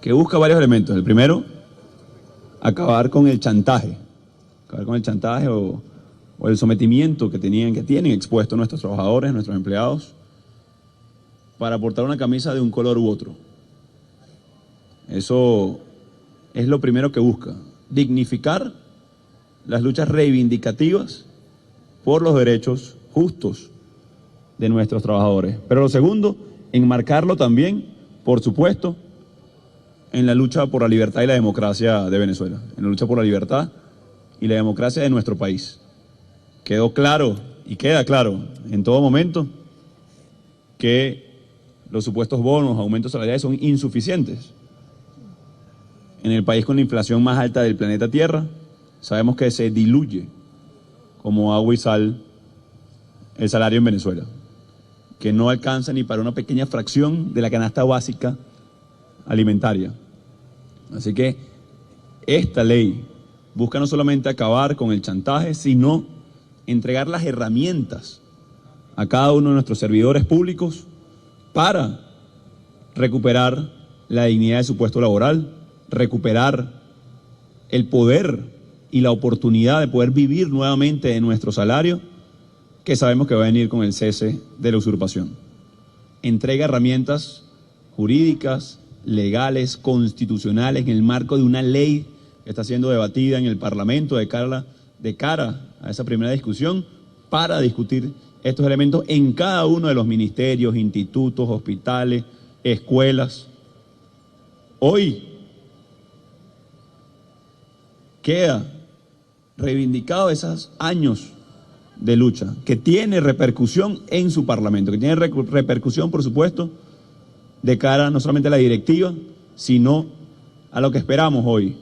que busca varios elementos. El primero, acabar con el chantaje o el sometimiento que tienen expuesto nuestros trabajadores, nuestros empleados, para portar una camisa de un color u otro. Eso es lo primero que busca, dignificar las luchas reivindicativas por los derechos justos de nuestros trabajadores. Pero lo segundo, enmarcarlo también, por supuesto, en la lucha por la libertad y la democracia de Venezuela, en la lucha por la libertad y la democracia de nuestro país. Quedó claro y queda claro en todo momento que los supuestos bonos, aumentos salariales son insuficientes. En el país con la inflación más alta del planeta Tierra, sabemos que se diluye como agua y sal el salario en Venezuela, que no alcanza ni para una pequeña fracción de la canasta básica alimentaria. Así que esta ley busca no solamente acabar con el chantaje, sino entregar las herramientas a cada uno de nuestros servidores públicos para recuperar la dignidad de su puesto laboral, recuperar el poder y la oportunidad de poder vivir nuevamente de nuestro salario, que sabemos que va a venir con el cese de la usurpación. Entrega herramientas jurídicas, legales, constitucionales, en el marco de una ley que está siendo debatida en el Parlamento de cara a esa primera discusión, para discutir estos elementos en cada uno de los ministerios, institutos, hospitales, escuelas. Hoy queda reivindicado esos años de lucha, que tiene repercusión en su Parlamento, que tiene repercusión, por supuesto, de cara no solamente a la directiva, sino a lo que esperamos hoy,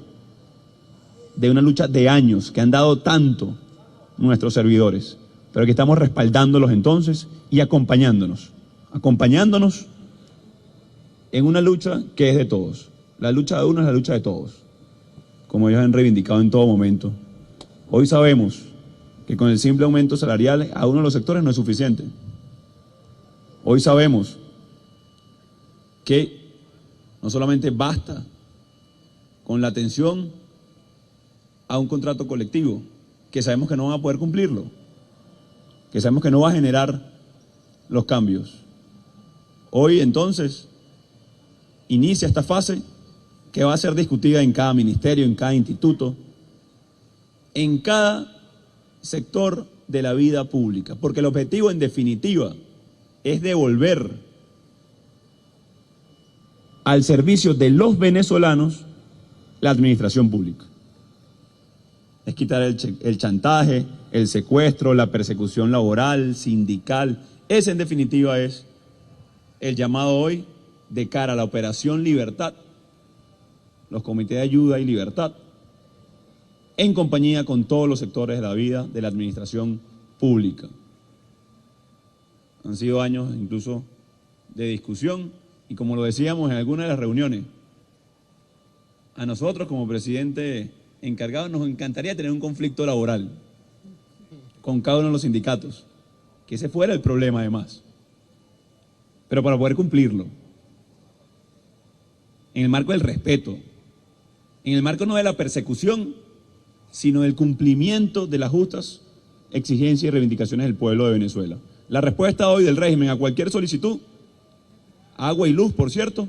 de una lucha de años que han dado tanto nuestros servidores, pero que estamos respaldándolos entonces y acompañándonos en una lucha que es de todos. La lucha de uno es la lucha de todos, como ellos han reivindicado en todo momento. Hoy sabemos que con el simple aumento salarial a uno de los sectores no es suficiente. Hoy sabemos que no solamente basta con la atención a un contrato colectivo, que sabemos que no van a poder cumplirlo, que sabemos que no va a generar los cambios. Hoy entonces inicia esta fase que va a ser discutida en cada ministerio, en cada instituto, en cada sector de la vida pública, porque el objetivo en definitiva es devolver al servicio de los venezolanos la administración pública. Es quitar el chantaje, el secuestro, la persecución laboral, sindical. Ese en definitiva es el llamado hoy de cara a la Operación Libertad, los comités de ayuda y libertad, en compañía con todos los sectores de la vida de la administración pública. Han sido años incluso de discusión y, como lo decíamos en algunas de las reuniones, a nosotros como presidente encargado nos encantaría tener un conflicto laboral con cada uno de los sindicatos, que ese fuera el problema además, pero para poder cumplirlo, en el marco del respeto, en el marco no de la persecución, sino del cumplimiento de las justas exigencias y reivindicaciones del pueblo de Venezuela. La respuesta hoy del régimen a cualquier solicitud: agua y luz, por cierto,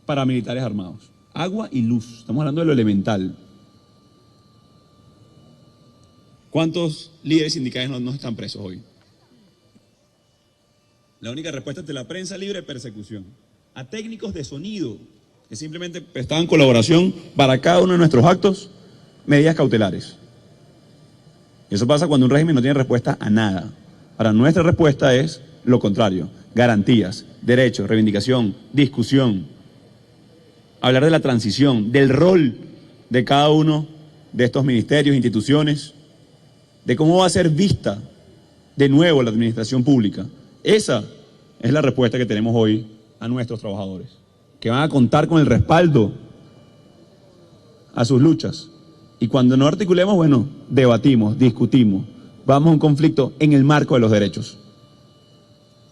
para militares armados. Agua y luz, estamos hablando de lo elemental. ¿Cuántos líderes sindicales no están presos hoy? La única respuesta ante la prensa libre: persecución. A técnicos de sonido que simplemente prestaban colaboración para cada uno de nuestros actos, medidas cautelares. Y eso pasa cuando un régimen no tiene respuesta a nada. Ahora, nuestra respuesta es lo contrario: garantías, derechos, reivindicación, discusión, hablar de la transición, del rol de cada uno de estos ministerios, instituciones, de cómo va a ser vista de nuevo la administración pública. Esa es la respuesta que tenemos hoy a nuestros trabajadores, que van a contar con el respaldo a sus luchas. Y cuando no articulemos, bueno, debatimos, discutimos, vamos a un conflicto en el marco de los derechos,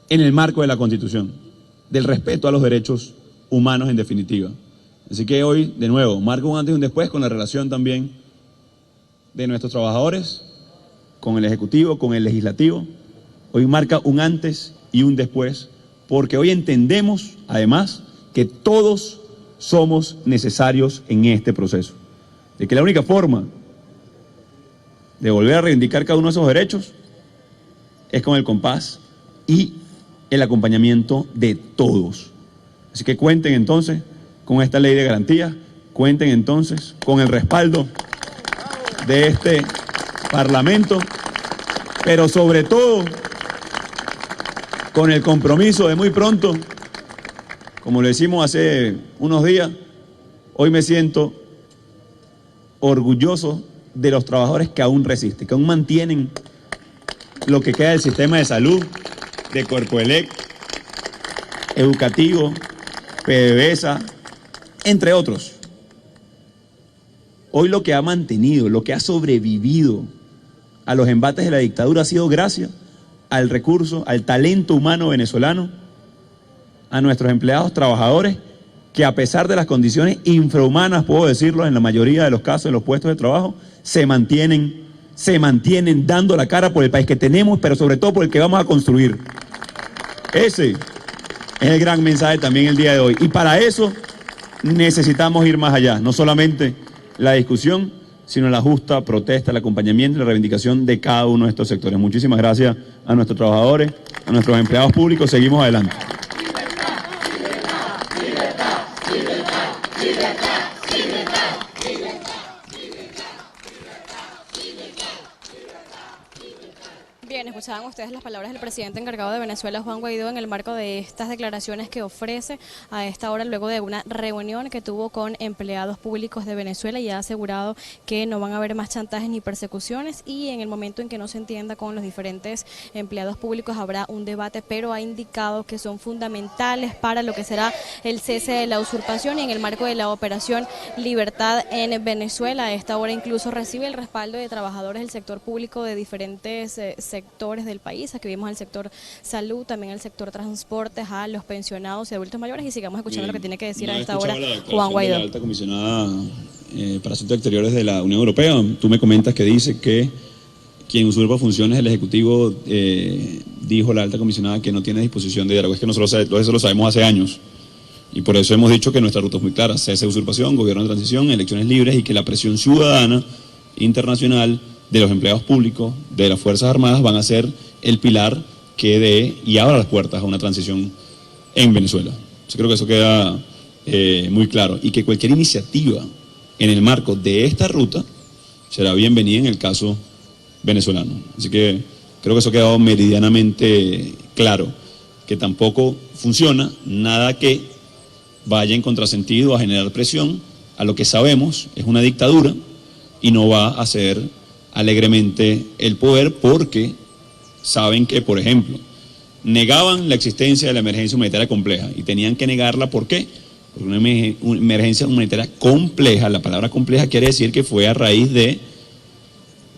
en el marco de la Constitución, del respeto a los derechos humanos en definitiva. Así que hoy, de nuevo, marca un antes y un después con la relación también de nuestros trabajadores, con el Ejecutivo, con el Legislativo. Hoy marca un antes y un después, porque hoy entendemos, además, que todos somos necesarios en este proceso. De que la única forma de volver a reivindicar cada uno de esos derechos es con el compás y el acompañamiento de todos. Así que cuenten entonces con esta ley de garantías, cuenten entonces con el respaldo de este Parlamento, pero sobre todo con el compromiso de muy pronto, como lo decimos hace unos días, hoy me siento orgulloso de los trabajadores que aún resisten, que aún mantienen lo que queda del sistema de salud, de Corpoelec, educativo, PDVSA, entre otros. Hoy lo que ha mantenido, lo que ha sobrevivido a los embates de la dictadura ha sido gracias al recurso, al talento humano venezolano, a nuestros empleados trabajadores, que a pesar de las condiciones infrahumanas, puedo decirlo, en la mayoría de los casos en los puestos de trabajo, se mantienen dando la cara por el país que tenemos, pero sobre todo por el que vamos a construir. Ese es el gran mensaje también el día de hoy. Y para eso necesitamos ir más allá, no solamente la discusión, sino la justa protesta, el acompañamiento y la reivindicación de cada uno de estos sectores. Muchísimas gracias a nuestros trabajadores, a nuestros empleados públicos. Seguimos adelante. Bien, escuchaban ustedes las palabras del presidente encargado de Venezuela, Juan Guaidó, en el marco de estas declaraciones que ofrece a esta hora luego de una reunión que tuvo con empleados públicos de Venezuela, y ha asegurado que no van a haber más chantajes ni persecuciones, y en el momento en que no se entienda con los diferentes empleados públicos habrá un debate, pero ha indicado que son fundamentales para lo que será el cese de la usurpación y en el marco de la operación Libertad en Venezuela. A esta hora incluso recibe el respaldo de trabajadores del sector público de diferentes sectores del país. Aquí vimos al sector salud, también al sector transportes, a los pensionados y adultos mayores, y sigamos escuchando lo que tiene que decir a esta hora Juan Guaidó. La alta comisionada para Asuntos Exteriores de la Unión Europea, tú me comentas que dice que quien usurpa funciones del Ejecutivo, dijo la alta comisionada que no tiene disposición de diálogo. Es que nosotros eso lo sabemos hace años, y por eso hemos dicho que nuestra ruta es muy clara: cese de usurpación, gobierno de transición, elecciones libres, y que la presión ciudadana internacional de los empleados públicos, de las Fuerzas Armadas, van a ser el pilar que dé y abra las puertas a una transición en Venezuela. Yo creo que eso queda muy claro, y que cualquier iniciativa en el marco de esta ruta será bienvenida en el caso venezolano. Así que creo que eso ha quedado meridianamente claro, que tampoco funciona nada que vaya en contrasentido a generar presión a lo que sabemos es una dictadura, y no va a ser alegremente el poder, porque saben que, por ejemplo, negaban la existencia de la emergencia humanitaria compleja, y tenían que negarla. ¿Por qué? Porque una emergencia humanitaria compleja, la palabra compleja quiere decir que fue a raíz de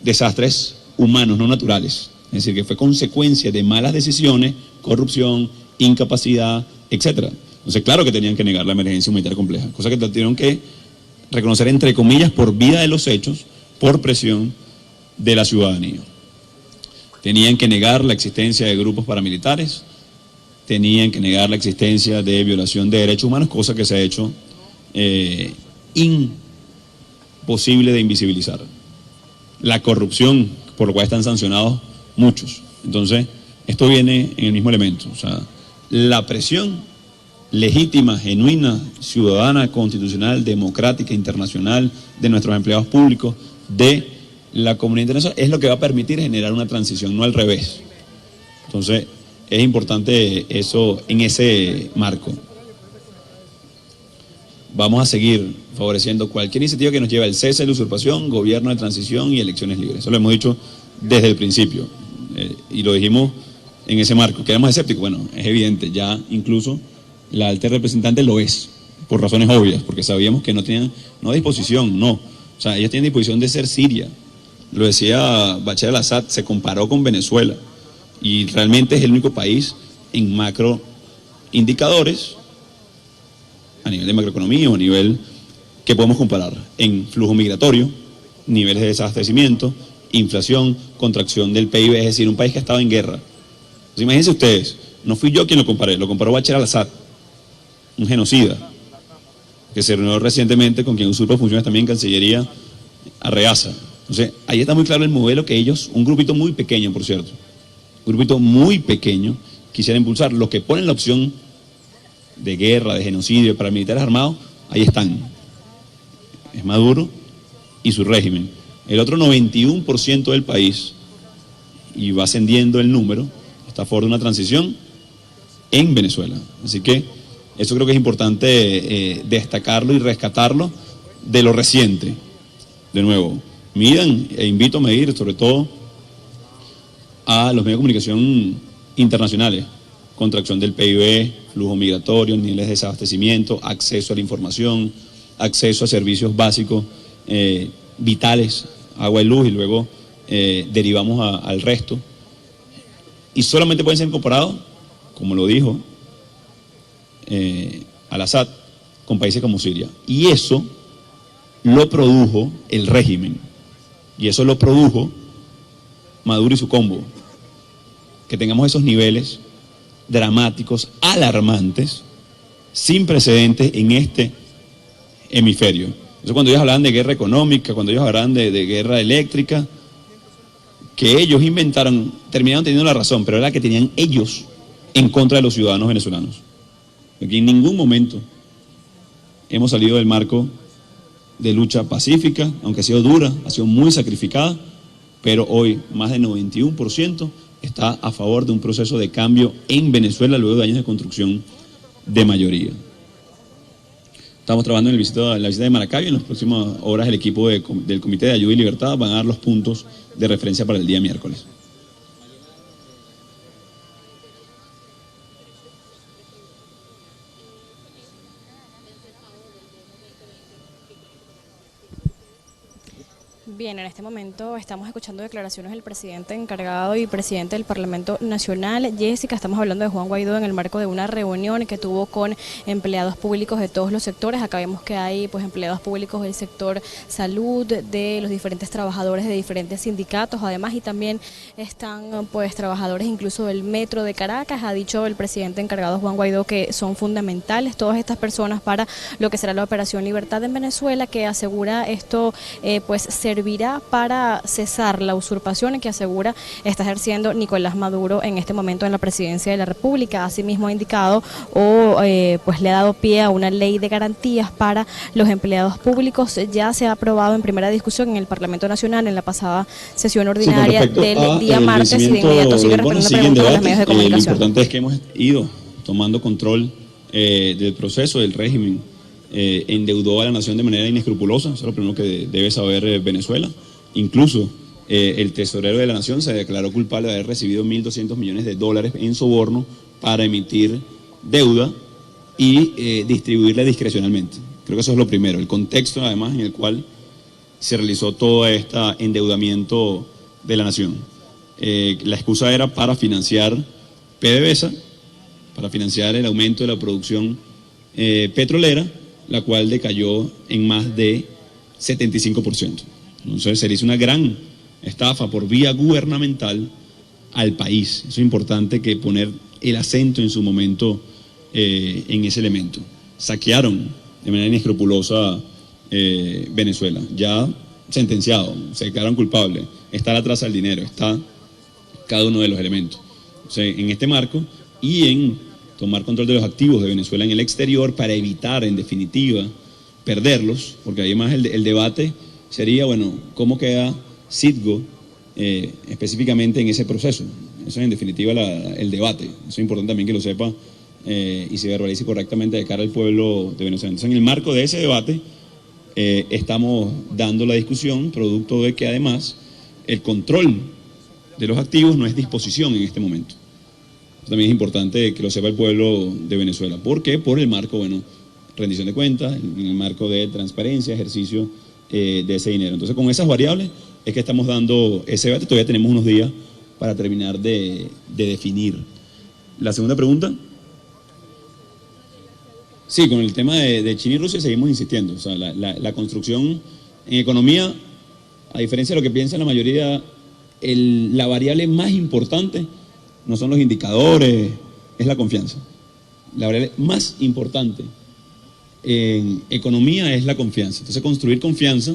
desastres humanos, no naturales. Es decir, que fue consecuencia de malas decisiones, corrupción, incapacidad, etcétera. Entonces, claro que tenían que negar la emergencia humanitaria compleja, cosa que tuvieron que reconocer, entre comillas, por vía de los hechos, por presión de la ciudadanía. Tenían que negar la existencia de grupos paramilitares, tenían que negar la existencia de violación de derechos humanos, cosa que se ha hecho imposible de invisibilizar. La corrupción, por lo cual están sancionados muchos. Entonces, esto viene en el mismo elemento. O sea, la presión legítima, genuina, ciudadana, constitucional, democrática, internacional, de nuestros empleados públicos, de la comunidad internacional, es lo que va a permitir generar una transición, no al revés. Entonces, es importante eso en ese marco. Vamos a seguir favoreciendo cualquier iniciativa que nos lleve al cese de la usurpación, gobierno de transición y elecciones libres. Eso lo hemos dicho desde el principio, y lo dijimos en ese marco. ¿Quedamos escépticos? Bueno, es evidente, ya incluso la alta representante lo es, por razones obvias, porque sabíamos que no tenían, no disposición, no. O sea, ellos tienen disposición de ser Siria. Lo decía Bashar al-Assad, se comparó con Venezuela, y realmente es el único país en macro indicadores a nivel de macroeconomía o a nivel que podemos comparar en flujo migratorio, niveles de desabastecimiento, inflación, contracción del PIB, es decir, un país que ha estado en guerra. Entonces, imagínense ustedes, no fui yo quien lo comparé, lo comparó Bashar al-Assad, un genocida, que se reunió recientemente con quien usurpa funciones también en Cancillería, Arreaza. Entonces, ahí está muy claro el modelo que ellos, un grupito muy pequeño, por cierto, un grupito muy pequeño, quisieran impulsar. Los que ponen la opción de guerra, de genocidio, para militares armados, ahí están. Es Maduro y su régimen. El otro 91% del país, y va ascendiendo el número, está a favor de una transición en Venezuela. Así que eso creo que es importante destacarlo y rescatarlo de lo reciente. De nuevo, midan e invito a medir sobre todo a los medios de comunicación internacionales, contracción del PIB, flujo migratorio, niveles de desabastecimiento, acceso a la información, acceso a servicios básicos vitales, agua y luz, y luego derivamos al resto. Y solamente pueden ser comparados, como lo dijo al-Assad, con países como Siria. Y eso lo produjo el régimen, y eso lo produjo Maduro y su combo. Que tengamos esos niveles dramáticos, alarmantes, sin precedentes en este hemisferio. Entonces, cuando ellos hablaban de guerra económica, cuando ellos hablaban de guerra eléctrica, que ellos inventaron, terminaron teniendo la razón, pero era la que tenían ellos en contra de los ciudadanos venezolanos. Porque en ningún momento hemos salido del marco de lucha pacífica, aunque ha sido dura, ha sido muy sacrificada, pero hoy más del 91% está a favor de un proceso de cambio en Venezuela luego de años de construcción de mayoría. Estamos trabajando en la visita de Maracaibo, y en las próximas horas el equipo del Comité de Ayuda y Libertad van a dar los puntos de referencia para el día miércoles. Bien, en este momento estamos escuchando declaraciones del presidente encargado y presidente del Parlamento Nacional. Jessica, estamos hablando de Juan Guaidó en el marco de una reunión que tuvo con empleados públicos de todos los sectores. Acá vemos que hay pues empleados públicos del sector salud, de los diferentes trabajadores de diferentes sindicatos, además, y también están pues trabajadores incluso del metro de Caracas. Ha dicho el presidente encargado Juan Guaidó que son fundamentales todas estas personas para lo que será la Operación Libertad en Venezuela, que asegura esto pues servirá para cesar la usurpación que asegura está ejerciendo Nicolás Maduro en este momento en la presidencia de la República. Asimismo ha indicado pues le ha dado pie a una ley de garantías para los empleados públicos. Ya se ha aprobado en primera discusión en el Parlamento Nacional en la pasada sesión ordinaria del día martes, y de inmediato sigue respondiendo preguntas a los medios de comunicación. Lo importante es que hemos ido tomando control del proceso, del régimen. Endeudó a la nación de manera inescrupulosa, eso es lo primero que debe saber Venezuela. Incluso el tesorero de la nación se declaró culpable de haber recibido $1.200 millones en soborno para emitir deuda y distribuirla discrecionalmente. Creo que eso es lo primero, el contexto además en el cual se realizó todo este endeudamiento de la nación. La excusa era para financiar PDVSA, para financiar el aumento de la producción petrolera, la cual decayó en más de 75%. Entonces se le hizo una gran estafa por vía gubernamental al país. Eso es importante, que poner el acento en su momento en ese elemento. Saquearon de manera inescrupulosa Venezuela, ya sentenciado, se declararon culpables, está la traza del dinero, está cada uno de los elementos. Entonces, en este marco y en tomar control de los activos de Venezuela en el exterior para evitar, en definitiva, perderlos, porque además el debate sería, bueno, ¿cómo queda Citgo específicamente en ese proceso? Eso es en definitiva el debate. Eso es importante también que lo sepa y se verbalice correctamente de cara al pueblo de Venezuela. Entonces, en el marco de ese debate, estamos dando la discusión, producto de que además el control de los activos no es disposición en este momento. También es importante que lo sepa el pueblo de Venezuela. ¿Por qué? Por el marco, bueno, rendición de cuentas, en el marco de transparencia, ejercicio de ese dinero. Entonces, con esas variables es que estamos dando ese debate. Todavía tenemos unos días para terminar de definir. La segunda pregunta. Sí, con el tema de China y Rusia seguimos insistiendo. O sea, la construcción en economía, a diferencia de lo que piensa la mayoría, la variable más importante no son los indicadores, es la confianza. La variable más importante en economía es la confianza. Entonces, construir confianza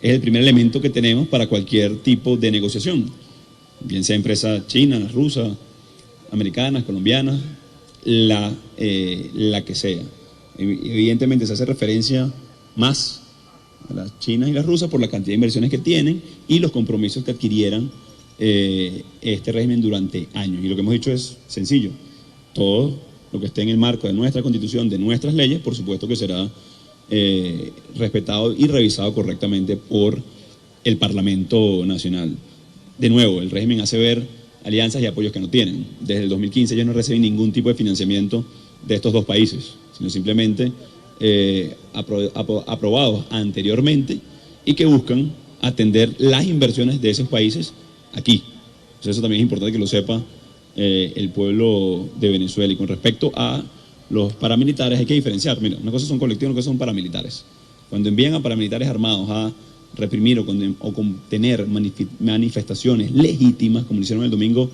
es el primer elemento que tenemos para cualquier tipo de negociación, bien sea empresas chinas, rusas, americanas, colombianas, la que sea. Evidentemente se hace referencia más a las chinas y las rusas por la cantidad de inversiones que tienen y los compromisos que adquirieran este régimen durante años. Y lo que hemos dicho es sencillo: todo lo que esté en el marco de nuestra Constitución, de nuestras leyes, por supuesto que será respetado y revisado correctamente por el Parlamento Nacional. De nuevo, el régimen hace ver alianzas y apoyos que no tienen. Desde el 2015 ellos no reciben ningún tipo de financiamiento de estos dos países, sino simplemente aprobados anteriormente y que buscan atender las inversiones de esos países aquí. Entonces eso también es importante que lo sepa el pueblo de Venezuela. Y con respecto a los paramilitares hay que diferenciar. Mira, una cosa son colectivos, una cosa son paramilitares. Cuando envían a paramilitares armados a reprimir o contener manifestaciones legítimas, como lo hicieron el domingo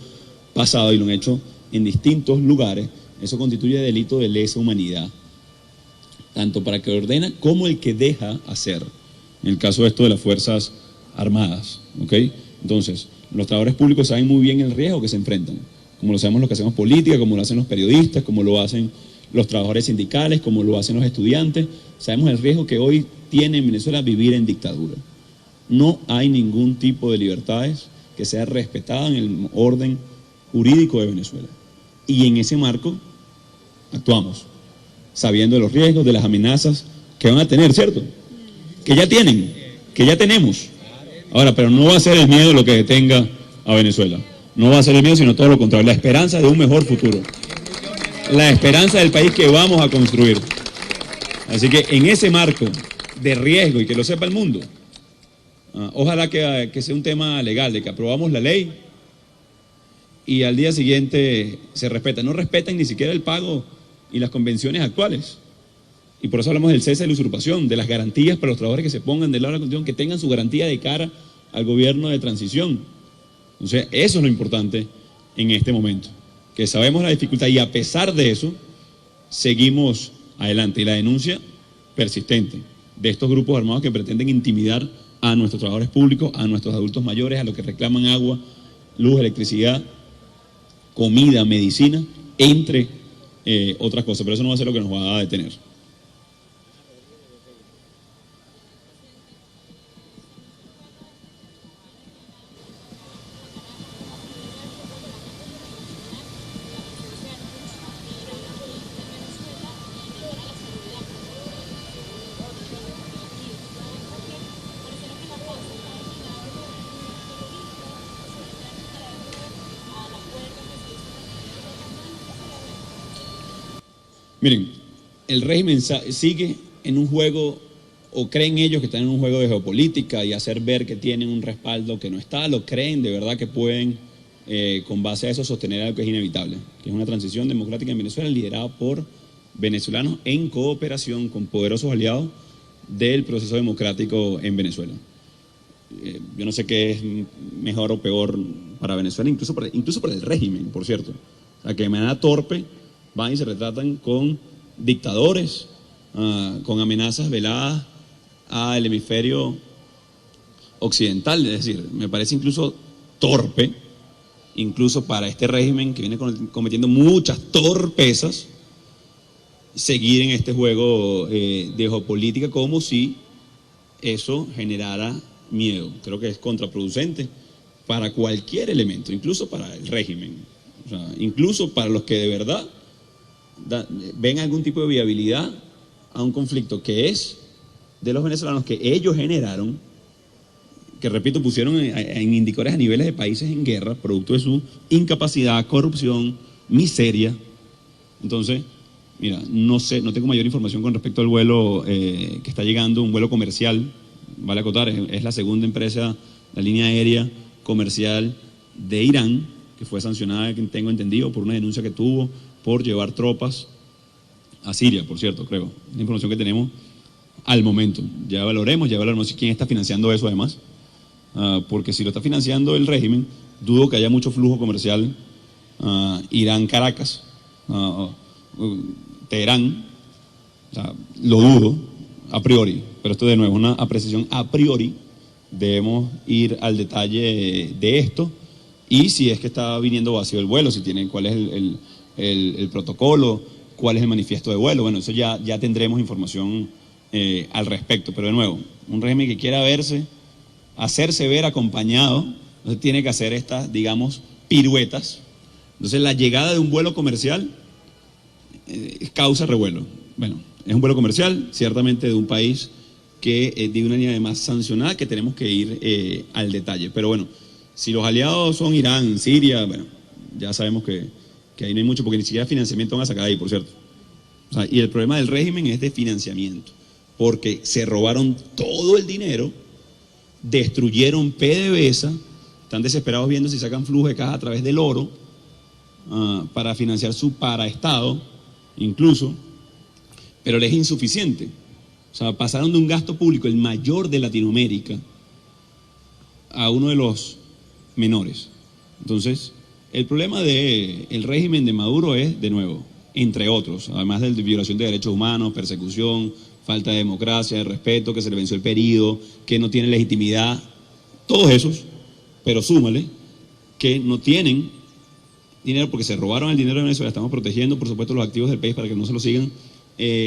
pasado y lo han hecho en distintos lugares, eso constituye delito de lesa humanidad, tanto para el que ordena como el que deja hacer, en el caso de esto de las Fuerzas Armadas, ¿ok? Entonces, los trabajadores públicos saben muy bien el riesgo que se enfrentan, como lo sabemos los que hacemos política, como lo hacen los periodistas, como lo hacen los trabajadores sindicales, como lo hacen los estudiantes. Sabemos el riesgo que hoy tiene en Venezuela vivir en dictadura. No hay ningún tipo de libertades que sea respetada en el orden jurídico de Venezuela. Y en ese marco actuamos, sabiendo de los riesgos, de las amenazas que van a tener, ¿cierto? Que ya tienen, que ya tenemos. Ahora, pero no va a ser el miedo lo que detenga a Venezuela. No va a ser el miedo, sino todo lo contrario. La esperanza de un mejor futuro. La esperanza del país que vamos a construir. Así que en ese marco de riesgo, y que lo sepa el mundo, ojalá que sea un tema legal, de que aprobamos la ley y al día siguiente se respeta. No respetan ni siquiera el pago y las convenciones actuales. Y por eso hablamos del cese de la usurpación, de las garantías para los trabajadores que se pongan del lado de la Constitución, que tengan su garantía de cara al gobierno de transición. Entonces, eso es lo importante en este momento, que sabemos la dificultad y a pesar de eso, seguimos adelante. Y la denuncia persistente de estos grupos armados que pretenden intimidar a nuestros trabajadores públicos, a nuestros adultos mayores, a los que reclaman agua, luz, electricidad, comida, medicina, entre otras cosas. Pero eso no va a ser lo que nos va a detener. Miren, el régimen sigue en un juego, o creen ellos que están en un juego de geopolítica y hacer ver que tienen un respaldo que no está, lo creen de verdad que pueden, con base a eso, sostener algo que es inevitable, que es una transición democrática en Venezuela liderada por venezolanos en cooperación con poderosos aliados del proceso democrático en Venezuela. Yo no sé qué es mejor o peor para Venezuela, incluso para el régimen, por cierto. O sea, que de manera torpe van y se retratan con dictadores, con amenazas veladas al hemisferio occidental. Es decir, me parece incluso torpe, incluso para este régimen que viene cometiendo muchas torpezas, seguir en este juego de geopolítica como si eso generara miedo. Creo que es contraproducente para cualquier elemento, incluso para el régimen, o sea, incluso para los que de verdad ven algún tipo de viabilidad a un conflicto que es de los venezolanos, que ellos generaron, que repito, pusieron en indicadores a niveles de países en guerra, producto de su incapacidad, corrupción, miseria. Entonces, mira, no sé, no tengo mayor información con respecto al vuelo que está llegando, un vuelo comercial, vale acotar, es la segunda empresa, la línea aérea comercial de Irán, que fue sancionada, que tengo entendido, por una denuncia que tuvo por llevar tropas a Siria, por cierto, creo. La información que tenemos al momento. Ya valoraremos quién está financiando eso además. Porque si lo está financiando el régimen, dudo que haya mucho flujo comercial Irán-Caracas, Teherán, o sea, lo dudo a priori, pero esto de nuevo es una apreciación a priori. Debemos ir al detalle de esto y si es que está viniendo vacío el vuelo, si tienen cuál es el protocolo, cuál es el manifiesto de vuelo. Bueno, eso ya tendremos información al respecto, pero de nuevo, un régimen que quiera hacerse ver acompañado, entonces tiene que hacer estas, digamos, piruetas. Entonces la llegada de un vuelo comercial causa revuelo. Bueno, es un vuelo comercial, ciertamente de un país que de una línea además sancionada, que tenemos que ir al detalle. Pero bueno, si los aliados son Irán, Siria, bueno, ya sabemos que ahí no hay mucho, porque ni siquiera financiamiento van a sacar ahí, por cierto. O sea, y el problema del régimen es de financiamiento, porque se robaron todo el dinero, destruyeron PDVSA, están desesperados viendo si sacan flujo de caja a través del oro para financiar su paraestado, incluso, pero les es insuficiente. O sea, pasaron de un gasto público, el mayor de Latinoamérica, a uno de los menores. Entonces, el problema del régimen de Maduro es, de nuevo, entre otros, además de violación de derechos humanos, persecución, falta de democracia, de respeto, que se le venció el periodo, que no tiene legitimidad, todos esos, pero súmale, que no tienen dinero porque se robaron el dinero de Venezuela. Estamos protegiendo, por supuesto, los activos del país para que no se lo sigan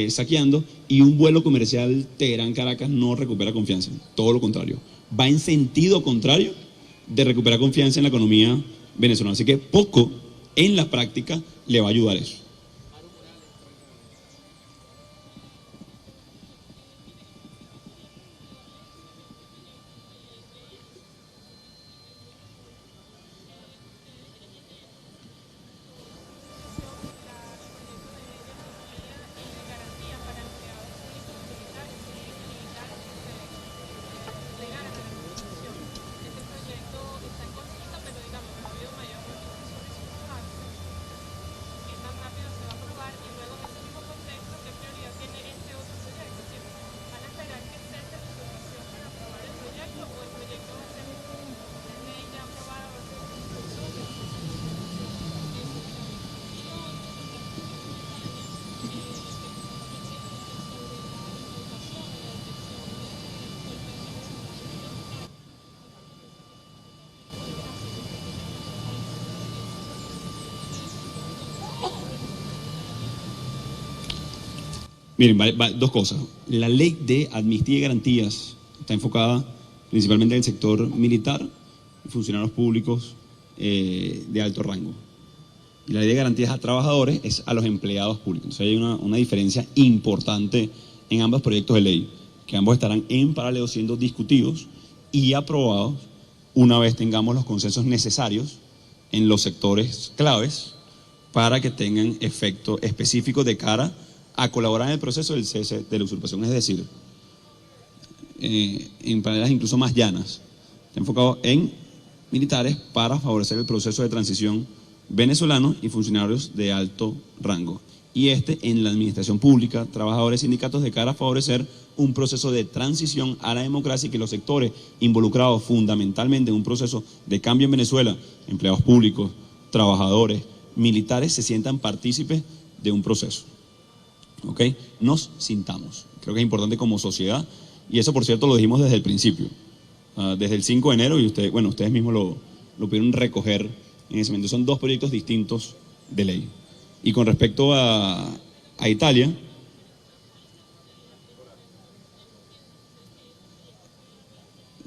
saqueando, y un vuelo comercial Teherán-Caracas no recupera confianza, todo lo contrario, va en sentido contrario de recuperar confianza en la economía venezolana, así que poco en la práctica le va a ayudar eso. Miren, dos cosas. La ley de amnistía y garantías está enfocada principalmente en el sector militar y funcionarios públicos de alto rango. Y la ley de garantías a trabajadores es a los empleados públicos. Entonces hay una diferencia importante en ambos proyectos de ley, que ambos estarán en paralelo siendo discutidos y aprobados una vez tengamos los consensos necesarios en los sectores claves para que tengan efecto específico de cara a colaborar en el proceso del cese de la usurpación, es decir, en maneras incluso más llanas, está enfocado en militares para favorecer el proceso de transición venezolano y funcionarios de alto rango, y en la administración pública, trabajadores, sindicatos, de cara a favorecer un proceso de transición a la democracia y que los sectores involucrados fundamentalmente en un proceso de cambio en Venezuela, empleados públicos, trabajadores, militares, se sientan partícipes de un proceso. ¿Ok? Nos sintamos. Creo que es importante como sociedad, y eso, por cierto, lo dijimos desde el principio, desde el 5 de enero, y ustedes mismos lo pudieron recoger en ese momento. Son dos proyectos distintos de ley. Y con respecto a Italia,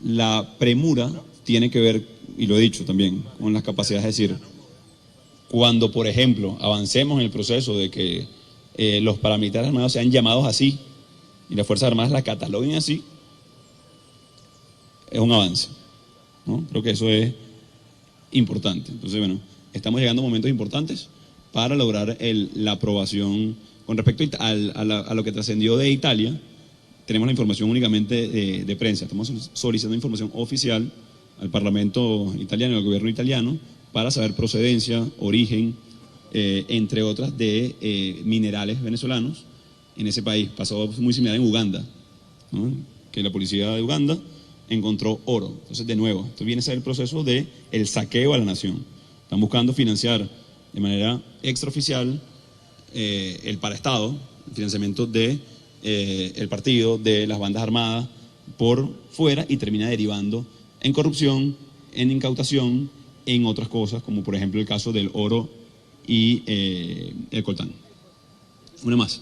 la premura tiene que ver, y lo he dicho también, con las capacidades. Es decir, cuando, por ejemplo, avancemos en el proceso de que los paramilitares armados sean llamados así y las Fuerzas Armadas la cataloguen así, es un avance, ¿no? Creo que eso es importante. Entonces, bueno, estamos llegando a momentos importantes para lograr la aprobación. Con respecto a lo que trascendió de Italia, tenemos la información únicamente de prensa. Estamos solicitando información oficial al Parlamento italiano y al gobierno italiano para saber procedencia, origen, entre otras de minerales venezolanos en ese país. Pasó muy similar en Uganda, ¿no? Que la policía de Uganda encontró oro. Entonces, de nuevo, esto viene a ser el proceso de el saqueo a la nación. Están buscando financiar de manera extraoficial el paraestado, el financiamiento de el partido, de las bandas armadas por fuera, y termina derivando en corrupción, en incautación, en otras cosas, como por ejemplo el caso del oro y el coltán. Una más.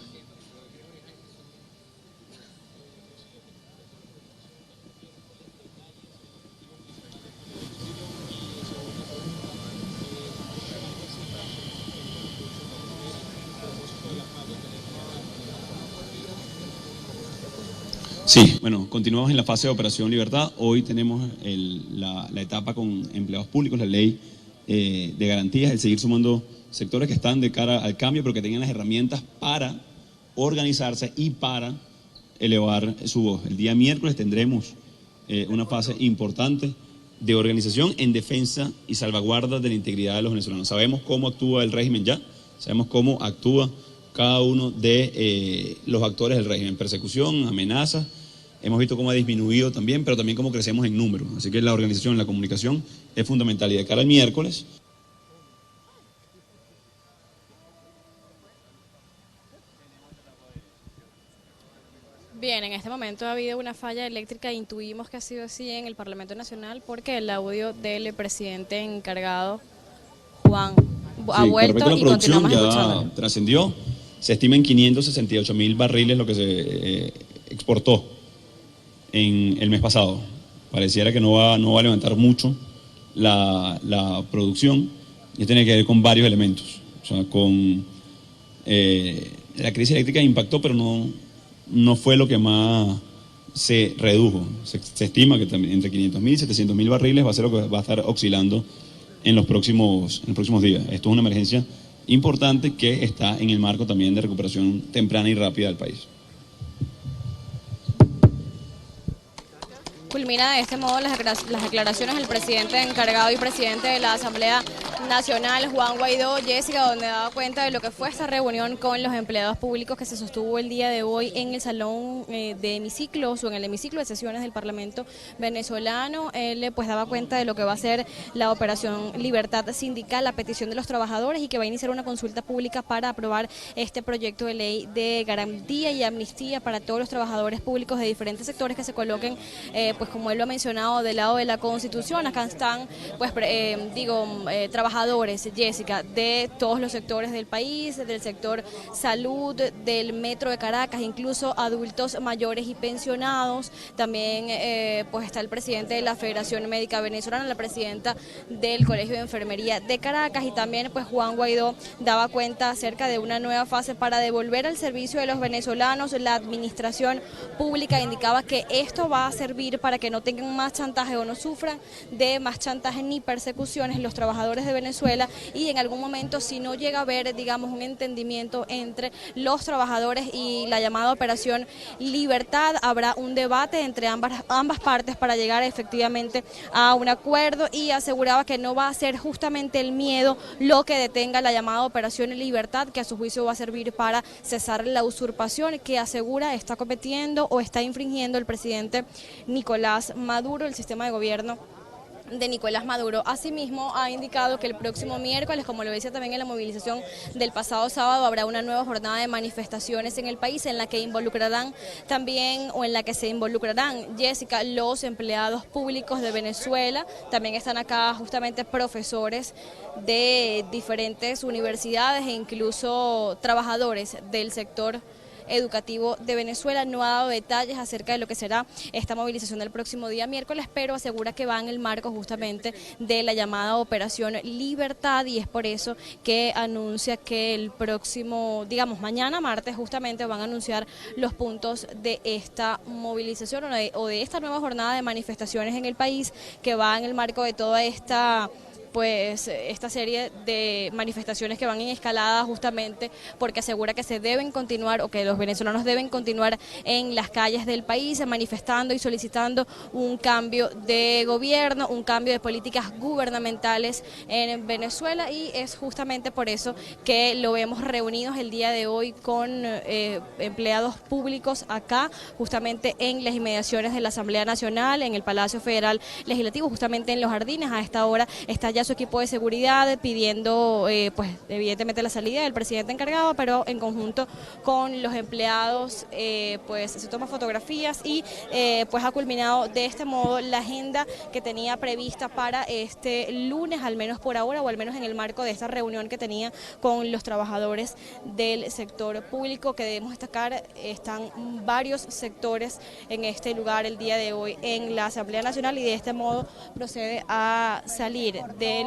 Sí, bueno, continuamos en la fase de Operación Libertad. Hoy tenemos la etapa con empleados públicos, la ley de garantías, el seguir sumando sectores que están de cara al cambio, pero que tengan las herramientas para organizarse y para elevar su voz. El día miércoles tendremos una fase importante de organización en defensa y salvaguarda de la integridad de los venezolanos. Sabemos cómo actúa el régimen ya, sabemos cómo actúa cada uno de los actores del régimen, persecución, amenazas. Hemos visto cómo ha disminuido también, pero también cómo crecemos en número. Así que la organización, la comunicación es fundamental. Y de cara al miércoles... Bien, en este momento ha habido una falla eléctrica, intuimos que ha sido así en el Parlamento Nacional porque el audio del presidente encargado, Juan, ha vuelto y continuamos escuchando. Ya trascendió, se estima en 568.000 barriles lo que se exportó en el mes pasado. Pareciera que no va a levantar mucho la producción, y tiene que ver con varios elementos. O sea, con la crisis eléctrica impactó, pero no fue lo que más se redujo. Se estima que también entre 500.000 y 700.000 barriles va a ser lo que va a estar oscilando en los próximos días. Esto es una emergencia importante que está en el marco también de recuperación temprana y rápida del país. Culmina de este modo las declaraciones del presidente encargado y presidente de la Asamblea Nacional, Juan Guaidó, Jessica, donde daba cuenta de lo que fue esta reunión con los empleados públicos que se sostuvo el día de hoy en el salón de hemiciclos o en el hemiciclo de sesiones del Parlamento venezolano. Él pues daba cuenta de lo que va a ser la operación Libertad Sindical, la petición de los trabajadores, y que va a iniciar una consulta pública para aprobar este proyecto de ley de garantía y amnistía para todos los trabajadores públicos de diferentes sectores que se coloquen pues como él lo ha mencionado, del lado de la Constitución. Acá están, pues, trabajadores, Jessica, de todos los sectores del país, del sector salud, del Metro de Caracas, incluso adultos mayores y pensionados. También, pues, está el presidente de la Federación Médica Venezolana, la presidenta del Colegio de Enfermería de Caracas, y también, pues, Juan Guaidó daba cuenta acerca de una nueva fase para devolver al servicio de los venezolanos. La administración pública indicaba que esto va a servir para que no tengan más chantaje o no sufran de más chantaje ni persecuciones los trabajadores de Venezuela, y en algún momento, si no llega a haber, digamos, un entendimiento entre los trabajadores y la llamada Operación Libertad, habrá un debate entre ambas partes para llegar efectivamente a un acuerdo, y aseguraba que no va a ser justamente el miedo lo que detenga la llamada Operación Libertad, que a su juicio va a servir para cesar la usurpación que asegura está cometiendo o está infringiendo el presidente Nicolás Maduro, el sistema de gobierno de Nicolás Maduro. Asimismo, ha indicado que el próximo miércoles, como lo decía también en la movilización del pasado sábado, habrá una nueva jornada de manifestaciones en el país en la que involucrarán también, o en la que se involucrarán, Jessica, los empleados públicos de Venezuela. También están acá justamente profesores de diferentes universidades e incluso trabajadores del sector educativo de Venezuela. No ha dado detalles acerca de lo que será esta movilización del próximo día miércoles, pero asegura que va en el marco justamente de la llamada Operación Libertad, y es por eso que anuncia que el próximo, digamos mañana martes, justamente van a anunciar los puntos de esta movilización o de esta nueva jornada de manifestaciones en el país, que va en el marco de toda esta pues esta serie de manifestaciones que van en escalada, justamente porque asegura que se deben continuar o que los venezolanos deben continuar en las calles del país manifestando y solicitando un cambio de gobierno, un cambio de políticas gubernamentales en Venezuela, y es justamente por eso que lo vemos reunidos el día de hoy con empleados públicos acá, justamente en las inmediaciones de la Asamblea Nacional, en el Palacio Federal Legislativo, justamente en los jardines. A esta hora está ya su equipo de seguridad pidiendo, pues evidentemente la salida del presidente encargado, pero en conjunto con los empleados, pues se toman fotografías y pues ha culminado de este modo la agenda que tenía prevista para este lunes, al menos por ahora, o al menos en el marco de esta reunión que tenía con los trabajadores del sector público, que debemos destacar, están varios sectores en este lugar el día de hoy en la Asamblea Nacional, y de este modo procede a salir de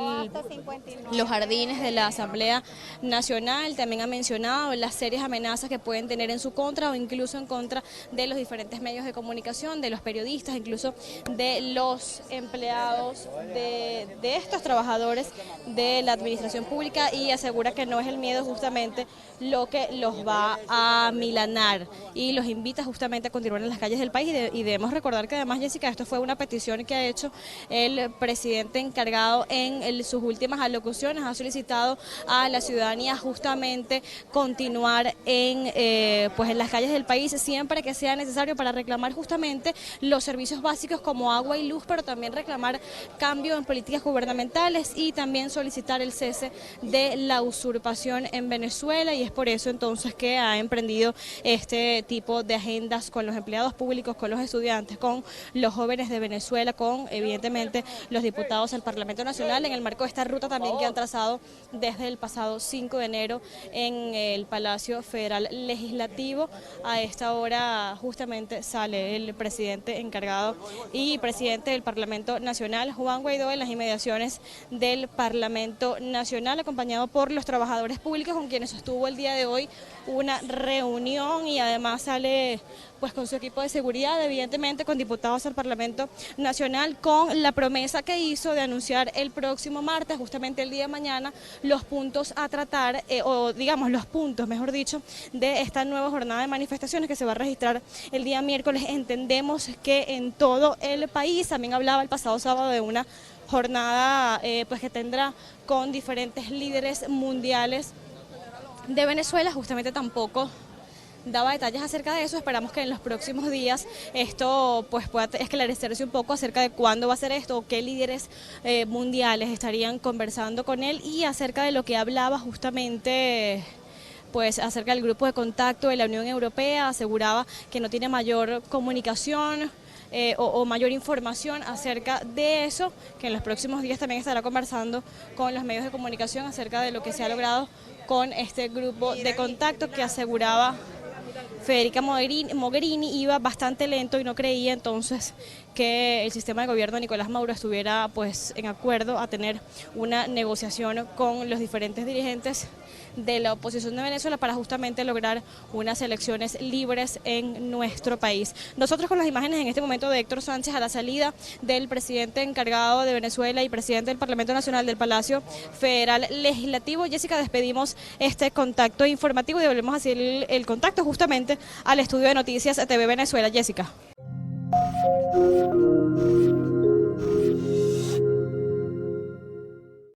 los jardines de la Asamblea Nacional. También ha mencionado las serias amenazas que pueden tener en su contra o incluso en contra de los diferentes medios de comunicación, de los periodistas, incluso de los empleados de estos trabajadores de la administración pública, y asegura que no es el miedo justamente lo que los va a milanar, y los invita justamente a continuar en las calles del país. Y debemos recordar que además, Jessica, esto fue una petición que ha hecho el presidente encargado en sus últimas alocuciones. Ha solicitado a la ciudadanía justamente continuar pues en las calles del país siempre que sea necesario para reclamar justamente los servicios básicos como agua y luz, pero también reclamar cambio en políticas gubernamentales y también solicitar el cese de la usurpación en Venezuela. Y es por eso entonces que ha emprendido este tipo de agendas con los empleados públicos, con los estudiantes, con los jóvenes de Venezuela, con evidentemente los diputados al Parlamento Nacional, en el marco de esta ruta también que han trazado desde el pasado 5 de enero en el Palacio Federal Legislativo. A esta hora justamente sale el presidente encargado y presidente del Parlamento Nacional, Juan Guaidó, en las inmediaciones del Parlamento Nacional, acompañado por los trabajadores públicos con quienes sostuvo el día de hoy una reunión, y además sale pues con su equipo de seguridad, evidentemente con diputados al Parlamento Nacional, con la promesa que hizo de anunciar el próximo martes, justamente el día de mañana, los puntos a tratar, o digamos los puntos, mejor dicho, de esta nueva jornada de manifestaciones que se va a registrar el día miércoles. Entendemos que en todo el país, también hablaba el pasado sábado de una jornada pues que tendrá con diferentes líderes mundiales de Venezuela, justamente tampoco daba detalles acerca de eso. Esperamos que en los próximos días esto pues pueda esclarecerse un poco acerca de cuándo va a ser esto, o qué líderes mundiales estarían conversando con él, y acerca de lo que hablaba justamente pues acerca del grupo de contacto de la Unión Europea. Aseguraba que no tiene mayor comunicación o mayor información acerca de eso, que en los próximos días también estará conversando con los medios de comunicación acerca de lo que se ha logrado con este grupo de contacto, que aseguraba Federica Mogherini iba bastante lento y no creía entonces que el sistema de gobierno de Nicolás Maduro estuviera pues en acuerdo a tener una negociación con los diferentes dirigentes de la oposición de Venezuela para justamente lograr unas elecciones libres en nuestro país. Nosotros con las imágenes en este momento de Héctor Sánchez a la salida del presidente encargado de Venezuela y presidente del Parlamento Nacional del Palacio Federal Legislativo. Jessica, despedimos este contacto informativo y devolvemos así el contacto justamente al estudio de noticias TV Venezuela. Jessica.